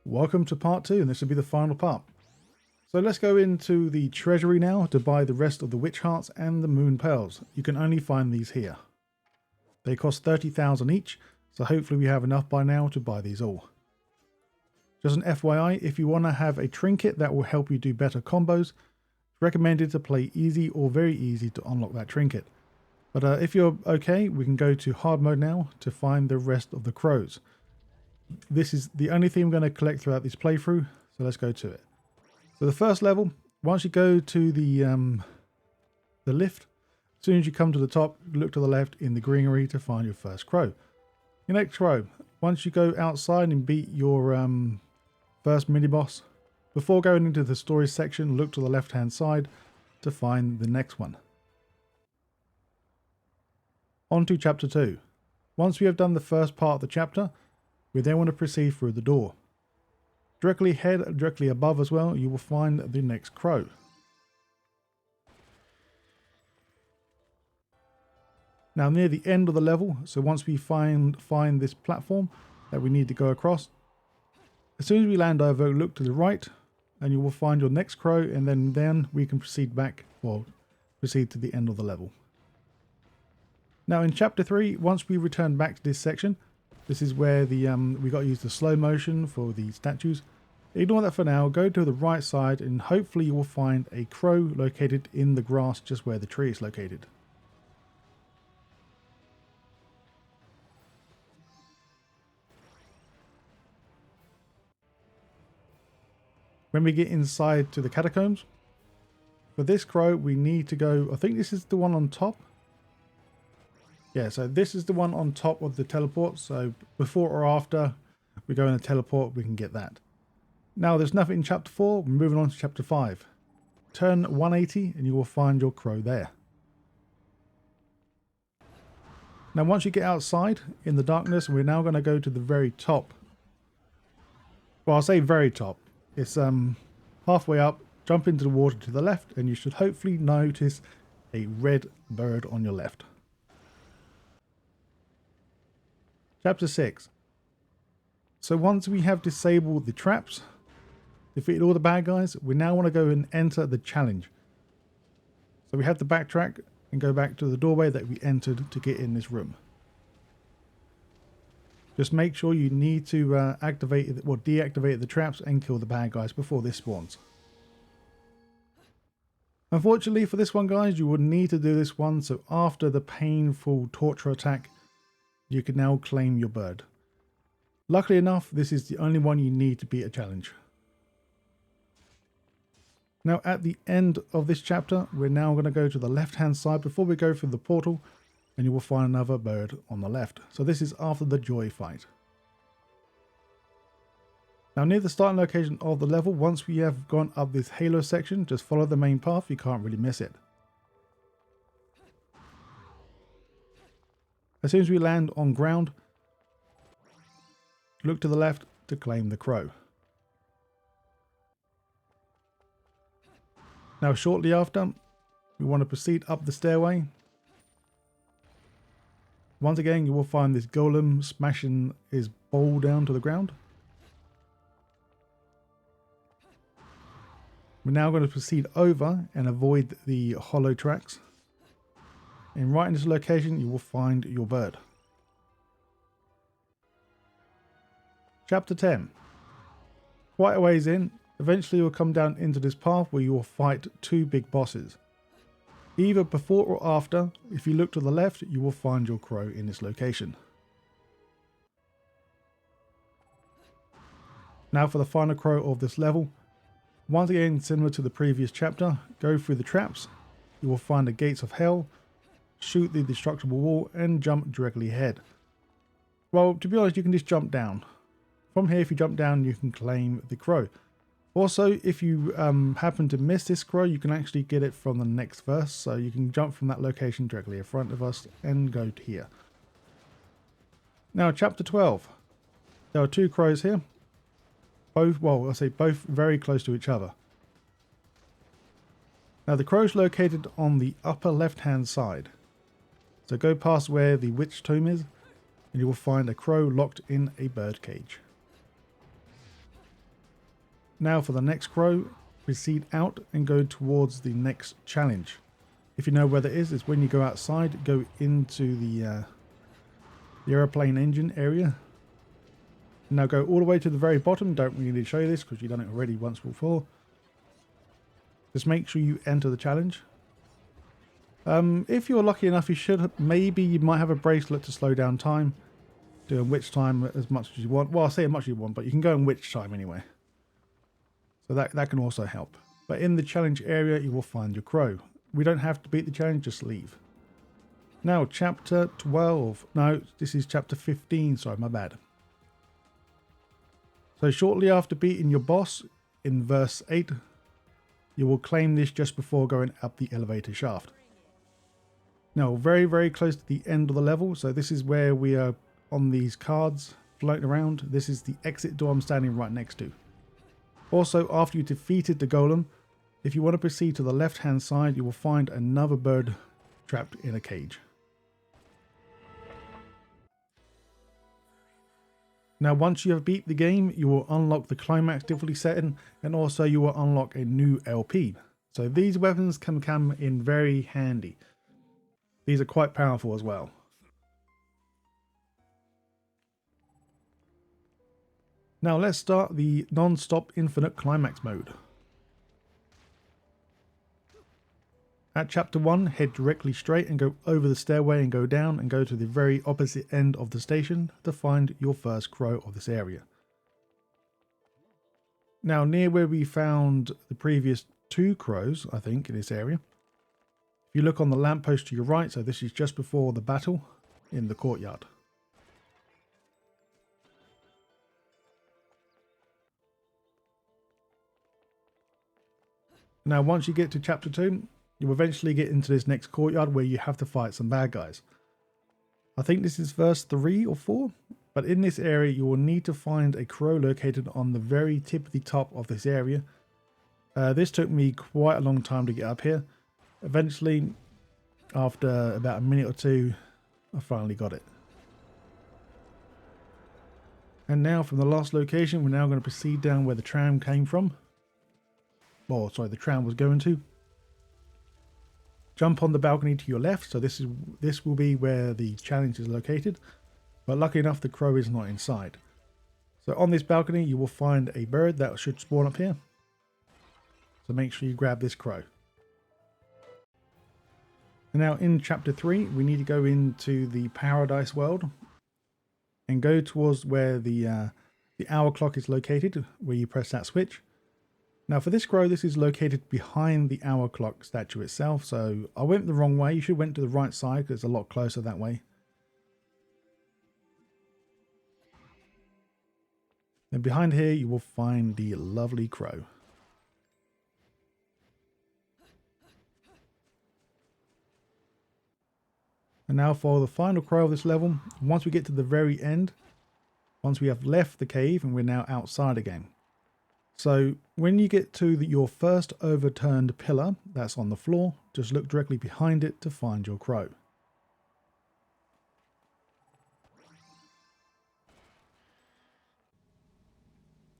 Welcome to part 2, and this will be the final part. So let's go into the treasury now to buy the rest of the witch hearts and the moon pearls. You can only find these here. They cost 30,000 each, so hopefully we have enough by now to buy these all. Just an FYI, if you want to have a trinket that will help you do better combos, it's recommended to play easy or very easy to unlock that trinket. But if you're okay, we can go to hard mode now to find the rest of the crows. This is the only thing I'm going to collect throughout this playthrough, so let's go to it. So the first level, once you go to the lift, as soon as you come to the top, look to the left in the greenery to find your first crow. Your next crow, once you go outside and beat your first mini-boss, before going into the story section, look to the left-hand side to find the next one. On to chapter 2. Once we have done the first part of the chapter, we then want to proceed through the door. Directly ahead, directly above as well, you will find the next crow. Now near the end of the level, so once we find this platform that we need to go across, as soon as we land over, look to the right and you will find your next crow, and then we can proceed to the end of the level. Now in chapter 3, once we return back to this section, this is where we got to use the slow motion for the statues. Ignore that for now, go to the right side and hopefully you will find a crow located in the grass just where the tree is located. When we get inside to the catacombs, for this crow we need to go, I think this is the one on top. Yeah, so this is the one on top of the teleport, so before or after we go in the teleport we can get that. Now there's nothing in chapter 4, we're moving on to chapter 5. Turn 180 and you will find your crow there. Now once you get outside in the darkness, we're now going to go to the very top. Well, I'll say very top. It's halfway up, jump into the water to the left and you should hopefully notice a red bird on your left. Chapter 6. So once we have disabled the traps, defeated all the bad guys, we now want to go and enter the challenge. So we have to backtrack and go back to the doorway that we entered to get in this room. Just make sure you need to deactivate the traps and kill the bad guys before this spawns. Unfortunately for this one, guys, you would need to do this one, so after the painful torture attack, you can now claim your bird. Luckily enough, this is the only one you need to beat a challenge. Now at the end of this chapter, we're now going to go to the left hand side before we go through the portal, and you will find another bird on the left. So this is after the joy fight. Now near the starting location of the level, once we have gone up this halo section, just follow the main path, you can't really miss it. As soon as we land on ground, look to the left to claim the crow. Now shortly after, we want to proceed up the stairway. Once again, you will find this golem smashing his bowl down to the ground. We're now going to proceed over and avoid the hollow tracks. And right in this location, you will find your bird. Chapter 10. Quite a ways in, eventually you'll come down into this path where you will fight two big bosses. Either before or after, if you look to the left, you will find your crow in this location. Now for the final crow of this level. Once again, similar to the previous chapter, go through the traps. You will find the gates of hell, shoot the destructible wall and jump directly ahead. Well, to be honest, you can just jump down. From here, if you jump down, you can claim the crow. Also, if you happen to miss this crow, you can actually get it from the next verse. So you can jump from that location directly in front of us and go to here. Now, chapter 12. There are two crows here. Both very close to each other. Now, the crow's located on the upper left-hand side. So go past where the witch tomb is, and you will find a crow locked in a bird cage. Now for the next crow, proceed out and go towards the next challenge. If you know where that is, it's when you go outside, go into the airplane engine area. Now go all the way to the very bottom. Don't really need to show you this because you've done it already once before. Just make sure you enter the challenge. If you're lucky enough, you might have a bracelet to slow down time. Do in witch time as much as you want. Well, I'll say as much as you want, but you can go in witch time anyway. So that can also help. But in the challenge area, you will find your crow. We don't have to beat the challenge, just leave. Now, chapter 12. No, this is chapter 15. Sorry, my bad. So shortly after beating your boss, in verse 8, you will claim this just before going up the elevator shaft. Now, very, very close to the end of the level. So this is where we are on these cards floating around. This is the exit door I'm standing right next to. Also, after you defeated the golem, if you want to proceed to the left hand side, you will find another bird trapped in a cage. Now once you have beat the game, you will unlock the Climax difficulty setting, and also you will unlock a new LP. So these weapons can come in very handy. These are quite powerful as well. Now let's start the non-stop infinite climax mode. At chapter 1, head directly straight and go over the stairway and go down and go to the very opposite end of the station to find your first crow of this area. Now near where we found the previous 2 crows, I think, in this area. If you look on the lamppost to your right, so this is just before the battle in the courtyard. Now once you get to chapter 2, you'll eventually get into this next courtyard where you have to fight some bad guys. I think this is verse 3 or 4, but in this area you will need to find a crow located on the very tippity top of this area. This took me quite a long time to get up here. Eventually, after about a minute or 2, I finally got it. And now from the last location, we're now going to proceed down where the tram came from. Oh, sorry, the tram was going to. Jump on the balcony to your left, so this will be where the challenge is located, but luckily enough the crow is not inside. So on this balcony you will find a bird that should spawn up here, so make sure you grab this crow. And now in chapter 3 we need to go into the paradise world and go towards where the hour clock is located, where you press that switch. Now for this crow, this is located behind the hour clock statue itself, so I went the wrong way. You should have went to the right side because it's a lot closer that way. And behind here you will find the lovely crow. And now for the final crow of this level, once we get to the very end, once we have left the cave and we're now outside again. So when you get to your first overturned pillar that's on the floor, just look directly behind it to find your crow.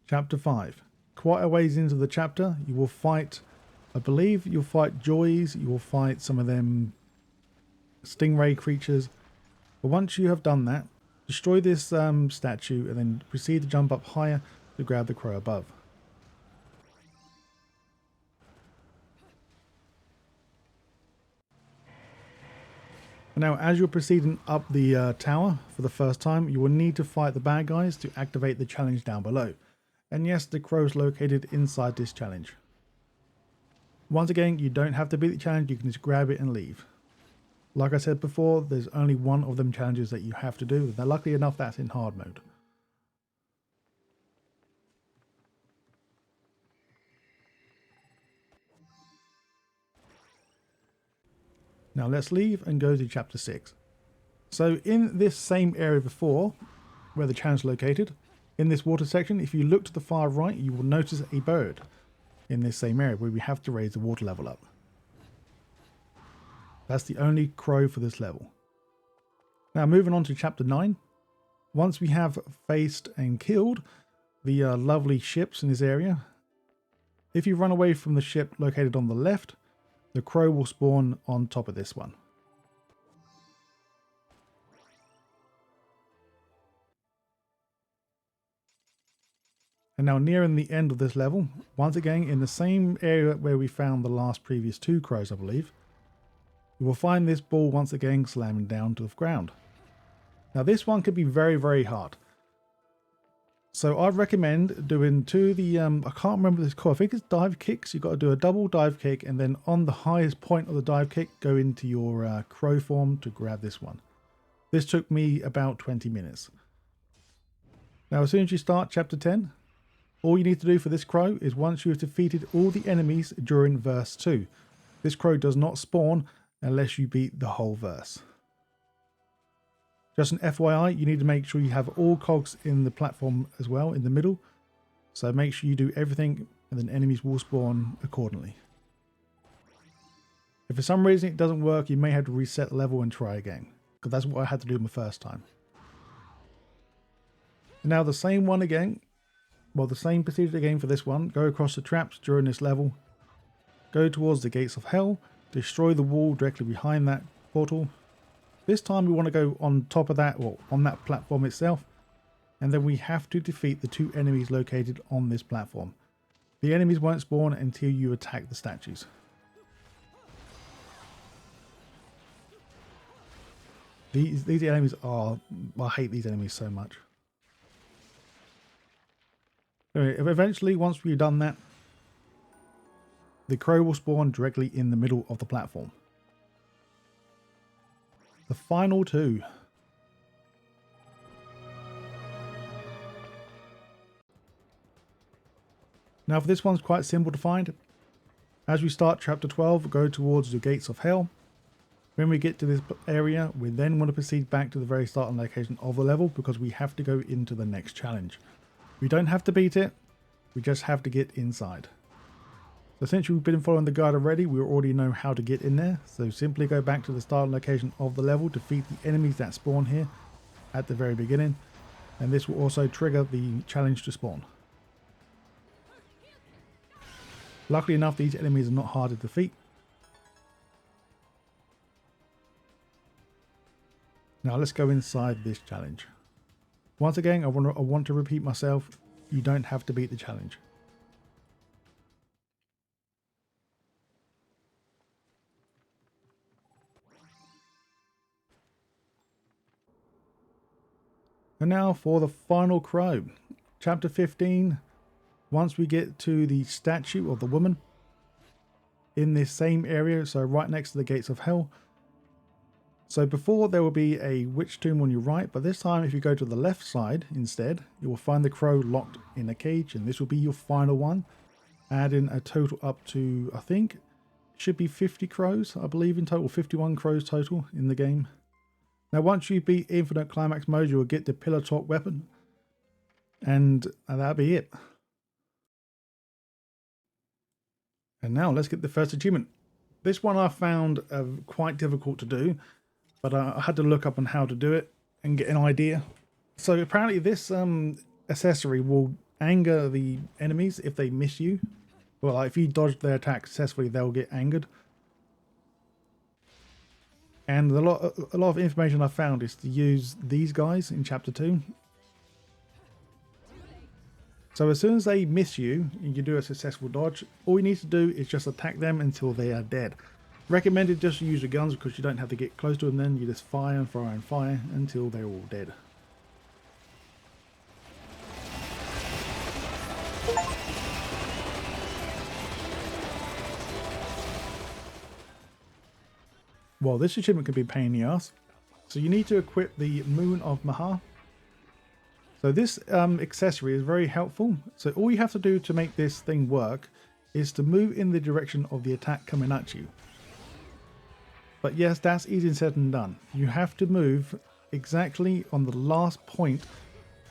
Chapter 5. Quite a ways into the chapter, you will fight, I believe you'll fight joys, you will fight some of them stingray creatures. But once you have done that, destroy this statue and then proceed to jump up higher to grab the crow above. Now, as you're proceeding up the tower for the first time, you will need to fight the bad guys to activate the challenge down below. And yes, the crow is located inside this challenge. Once again, you don't have to beat the challenge, you can just grab it and leave. Like I said before, there's only one of them challenges that you have to do. Now, luckily enough, that's in hard mode. Now let's leave and go to chapter 6. So in this same area before, where the challenge is located, in this water section, if you look to the far right, you will notice a bird in this same area where we have to raise the water level up. That's the only crow for this level. Now moving on to chapter 9. Once we have faced and killed the lovely ships in this area, If you run away from the ship located on the left, the crow will spawn on top of this one. And now nearing the end of this level, once again in the same area where we found the previous 2 crows, I believe, you will find this ball once again slamming down to the ground. Now this one could be very, very hard. So I'd recommend doing 2 of the, I can't remember this called, I think it's dive kicks. You've got to do a double dive kick and then on the highest point of the dive kick, go into your crow form to grab this one. This took me about 20 minutes. Now as soon as you start chapter 10, all you need to do for this crow is once you have defeated all the enemies during verse 2. This crow does not spawn unless you beat the whole verse. Just an FYI, you need to make sure you have all cogs in the platform as well in the middle. So make sure you do everything and then enemies will spawn accordingly. If for some reason it doesn't work, you may have to reset the level and try again. Because that's what I had to do my first time. And now the same one again. Well, the same procedure again for this one. Go across the traps during this level. Go towards the gates of hell. Destroy the wall directly behind that portal. This time we want to go on top of that, or on that platform itself. And then we have to defeat the 2 enemies located on this platform. The enemies won't spawn until you attack the statues. These enemies are... I hate these enemies so much. Anyway, eventually, once we've done that, the crow will spawn directly in the middle of the platform. The final 2. Now for this one's quite simple to find. As we start chapter 12, go towards the gates of hell. When we get to this area, we then want to proceed back to the very starting location of the level because we have to go into the next challenge. We don't have to beat it, we just have to get inside. So since you've been following the guide already, we already know how to get in there. So simply go back to the starting location of the level, defeat the enemies that spawn here at the very beginning. And this will also trigger the challenge to spawn. Luckily enough, these enemies are not hard to defeat. Now let's go inside this challenge. Once again, I want to repeat myself, you don't have to beat the challenge. And now for the final crow. Chapter 15, once we get to the statue of the woman in this same area, so right next to the gates of hell. So before there will be a witch tomb on your right, but this time if you go to the left side instead, you will find the crow locked in a cage, and this will be your final one. Adding a total up to, I think, should be 50 crows, I believe in total, 51 crows total in the game. Now once you beat Infinite Climax mode, you will get the pillar top weapon, and that'll be it. And now let's get the first achievement. This one I found quite difficult to do, but I had to look up on how to do it and get an idea. So apparently this accessory will anger the enemies if they miss you. Well, like if you dodge their attack successfully, they'll get angered. And a lot of information I found is to use these guys in chapter 2. So as soon as they miss you and you do a successful dodge, all you need to do is just attack them until they are dead. Recommended just to use your guns because you don't have to get close to them then. You just fire and fire and fire until they're all dead. Well, this achievement can be a pain in the ass. So you need to equip the Moon of Maha. So this accessory is very helpful. So all you have to do to make this thing work is to move in the direction of the attack coming at you. But yes, that's easier said than done. You have to move exactly on the last point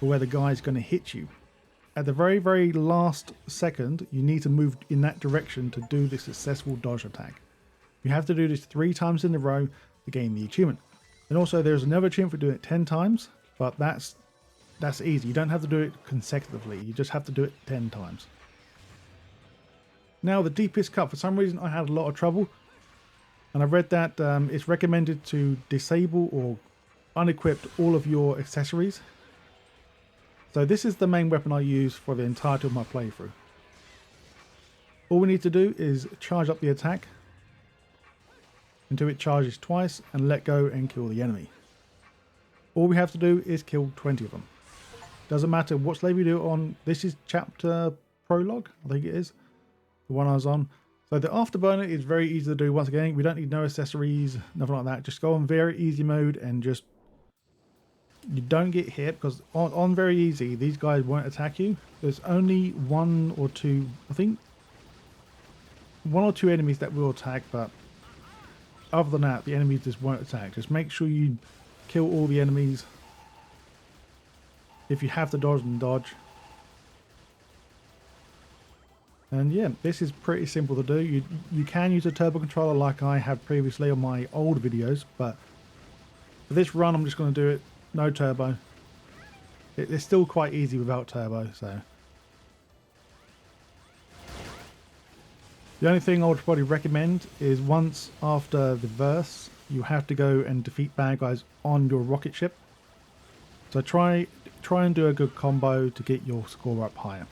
for where the guy is going to hit you. At the very, very last second, you need to move in that direction to do the successful dodge attack. You have to do this 3 times in a row to gain the achievement. And also there's another achievement for doing it 10 times, but that's easy. You don't have to do it consecutively. You just have to do it 10 times. Now the deepest cut, for some reason I had a lot of trouble, and I read that it's recommended to disable or unequip all of your accessories. So this is the main weapon I use for the entirety of my playthrough. All we need to do is charge up the attack until it charges twice and let go and kill the enemy. All we have to do is kill 20 of them. Doesn't matter what slave you do it on. This is chapter prologue, I think it is, the one I was on. So the Afterburner is very easy to do. Once again, we don't need no accessories, nothing like that. Just go on very easy mode and just, you don't get hit, because on very easy, these guys won't attack you. There's only one or two, I think, one or two enemies that will attack, but other than that, the enemies just won't attack. Just make sure you kill all the enemies. If you have to dodge, then dodge. And yeah, this is pretty simple to do. You can use a turbo controller like I have previously on my old videos, but for this run I'm just going to do it no turbo. It's still quite easy without turbo, so. The only thing I would probably recommend is once after the verse, you have to go and defeat bad guys on your rocket ship. So try and do a good combo to get your score up higher.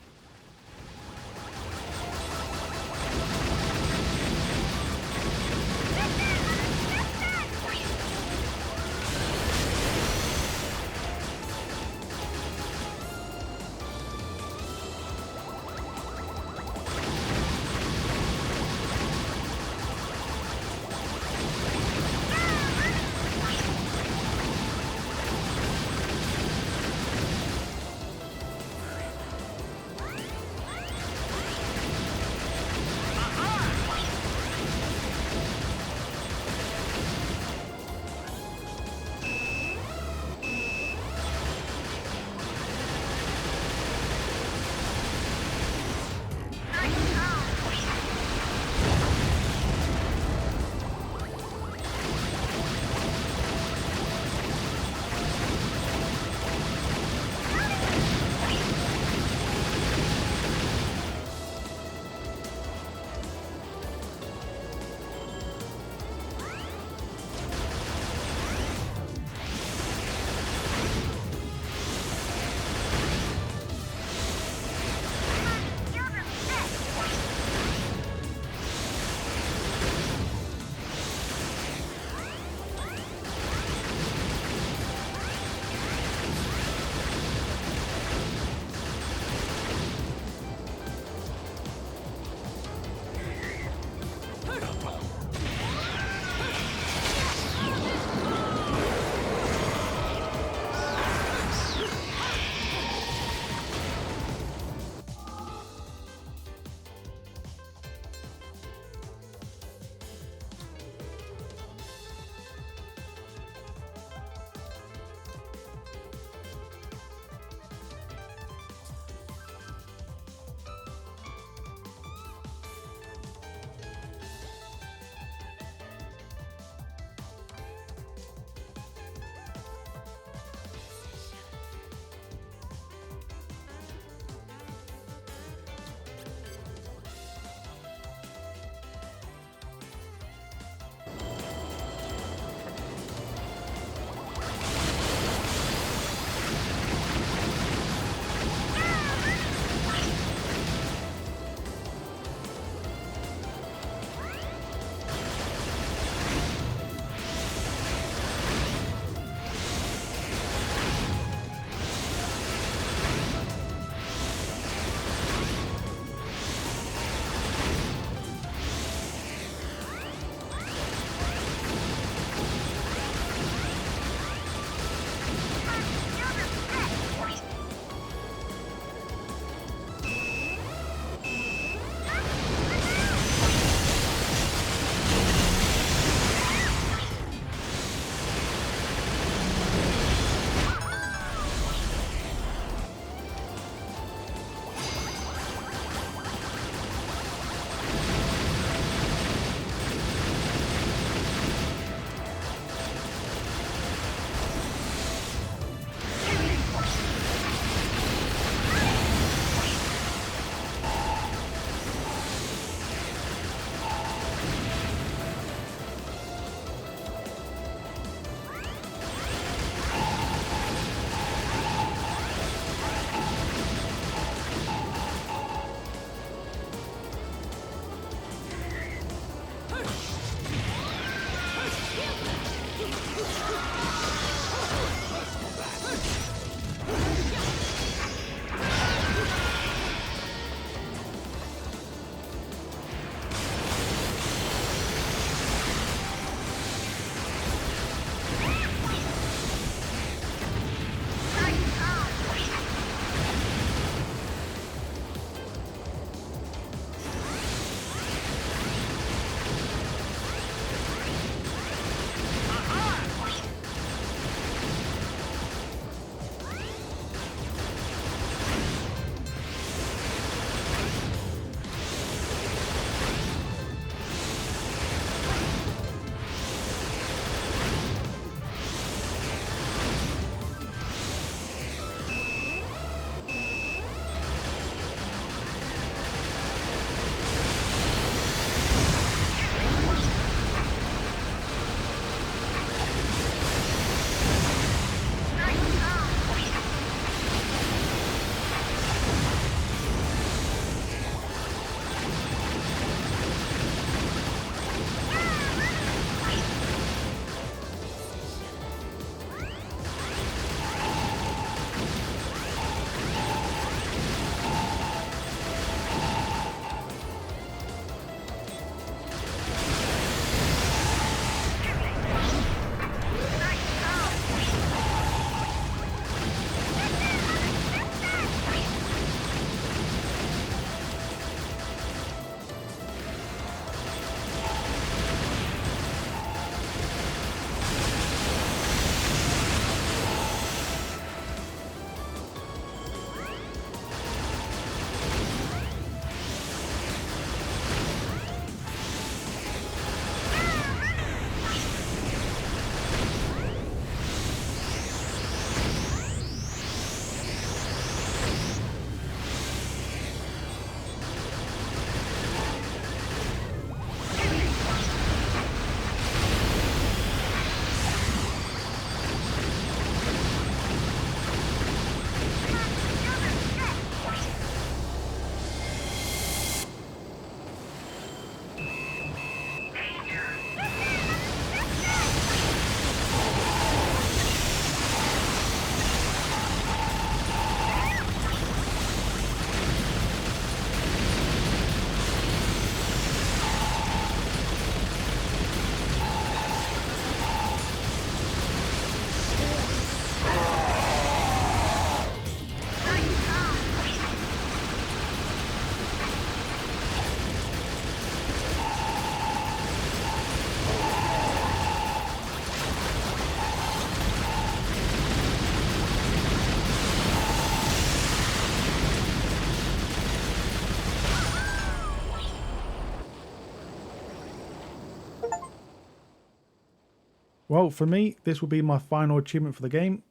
Well, for me, this will be my final achievement for the game.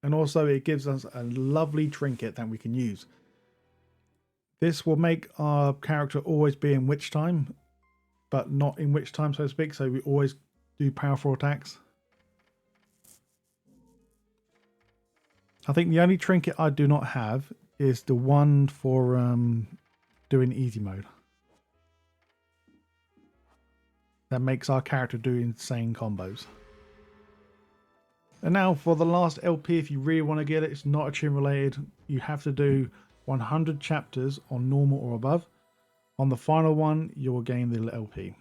And also it gives us a lovely trinket that we can use. This will make our character always be in witch time, but not in witch time, so to speak. So we always do powerful attacks. I think the only trinket I do not have is the one for doing easy mode. That makes our character do insane combos. And now for the last LP, if you really want to get it, it's not achievement related. You have to do 100 chapters on normal or above. On the final one, you will gain the LP.